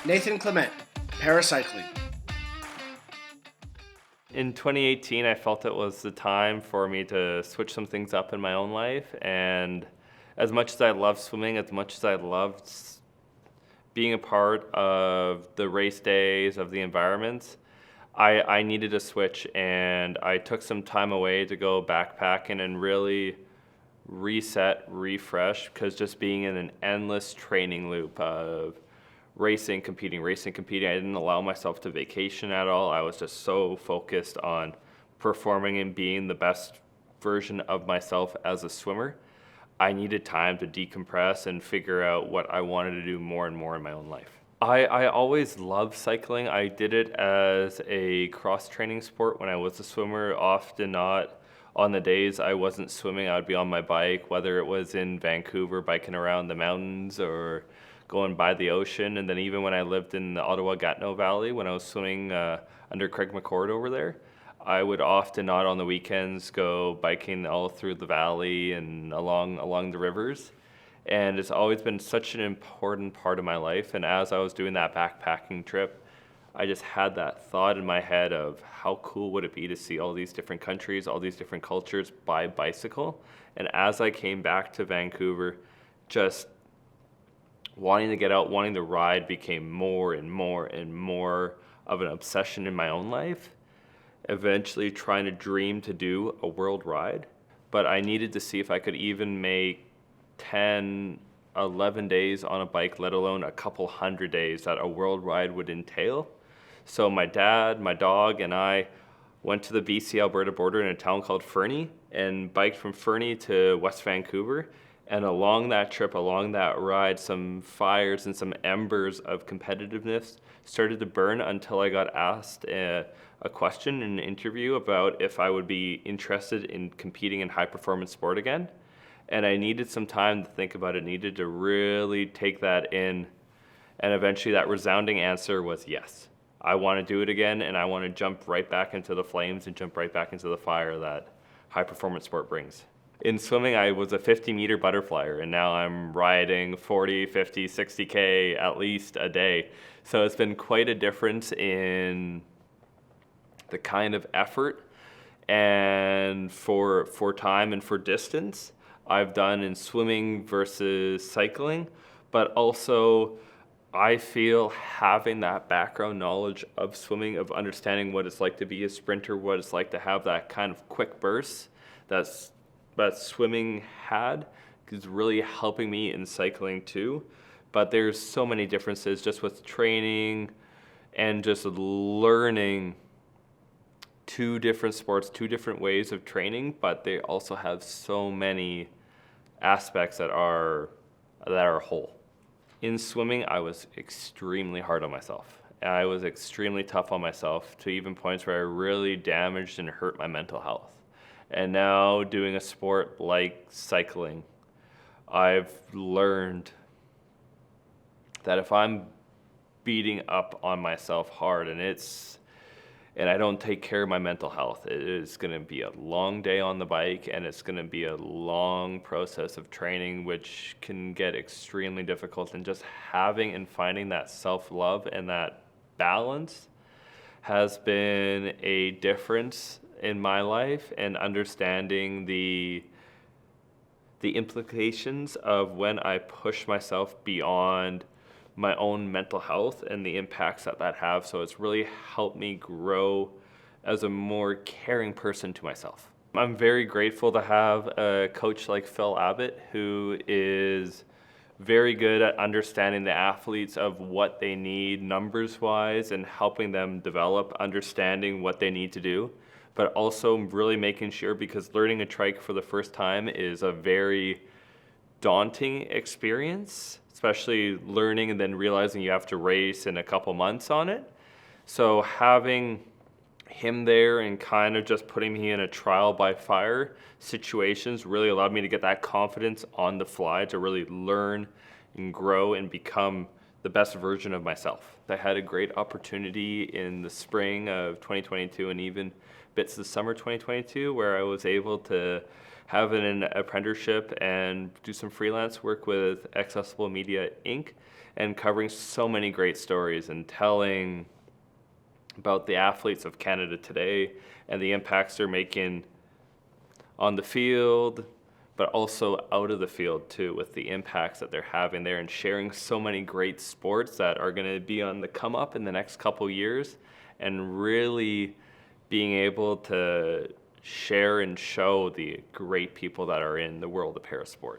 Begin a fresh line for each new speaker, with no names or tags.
Nathan Clement, paracycling.
In 2018, I felt it was the time for me to switch some things up in my own life. And as much as I loved swimming, as much as I loved being a part of the race days, of the environments, I needed a switch. And I took some time away to go backpacking and really reset, refresh, because just being in an endless training loop of racing, competing. I didn't allow myself to vacation at all. I was just so focused on performing and being the best version of myself as a swimmer. I needed time to decompress and figure out what I wanted to do more and more in my own life. I always loved cycling. I did it as a cross-training sport when I was a swimmer, often not on the days I wasn't swimming. I would be on my bike, whether it was in Vancouver, biking around the mountains or going by the ocean. And then even when I lived in the Ottawa-Gatineau Valley, when I was swimming under Craig McCord over there, I would often not on the weekends go biking all through the valley and along the rivers. And it's always been such an important part of my life. And as I was doing that backpacking trip, I just had that thought in my head of how cool would it be to see all these different countries, all these different cultures by bicycle. And as I came back to Vancouver, just wanting to get out, wanting to ride became more and more and more of an obsession in my own life. Eventually trying to dream to do a world ride, but I needed to see if I could even make 10, 11 days on a bike, let alone a couple hundred days that a world ride would entail. So my dad, my dog, and I went to the BC-Alberta border in a town called Fernie and biked from Fernie to West Vancouver. And along that trip, along that ride, some fires and some embers of competitiveness started to burn until I got asked a question in an interview about if I would be interested in competing in high-performance sport again. And I needed some time to think about it, needed to really take that in. And eventually that resounding answer was yes. I want to do it again, and I want to jump right back into the flames and jump right back into the fire that high-performance sport brings. In swimming, I was a 50-meter butterflyer, and now I'm riding 40, 50, 60K at least a day. So it's been quite a difference in the kind of effort and for time and for distance I've done in swimming versus cycling, but also I feel having that background knowledge of swimming, of understanding what it's like to be a sprinter, what it's like to have that kind of quick burst that swimming had, is really helping me in cycling too. But there's so many differences just with training and just learning two different sports, two different ways of training, but they also have so many aspects that are whole. In swimming, I was extremely hard on myself. I was extremely tough on myself to even points where I really damaged and hurt my mental health. And now doing a sport like cycling, I've learned that if I'm beating up on myself hard and I don't take care of my mental health, it is going to be a long day on the bike, and it's going to be a long process of training, which can get extremely difficult. And just having and finding that self-love and that balance has been a difference in my life, and understanding the implications of when I push myself beyond my own mental health and the impacts that have. So it's really helped me grow as a more caring person to myself. I'm very grateful to have a coach like Phil Abbott, who is very good at understanding the athletes of what they need numbers-wise and helping them develop, understanding what they need to do, but also really making sure, because learning a trike for the first time is a very daunting experience, especially learning and then realizing you have to race in a couple months on it. So having him there and kind of just putting me in a trial by fire situations really allowed me to get that confidence on the fly to really learn and grow and become the best version of myself. I had a great opportunity in the spring of 2022 and even bits of the summer 2022 where I was able to have an apprenticeship and do some freelance work with Accessible Media Inc. and covering so many great stories and telling about the athletes of Canada today and the impacts they're making on the field, but also out of the field too, with the impacts that they're having there and sharing so many great sports that are going to be on the come up in the next couple years, and really being able to share and show the great people that are in the world of parasport.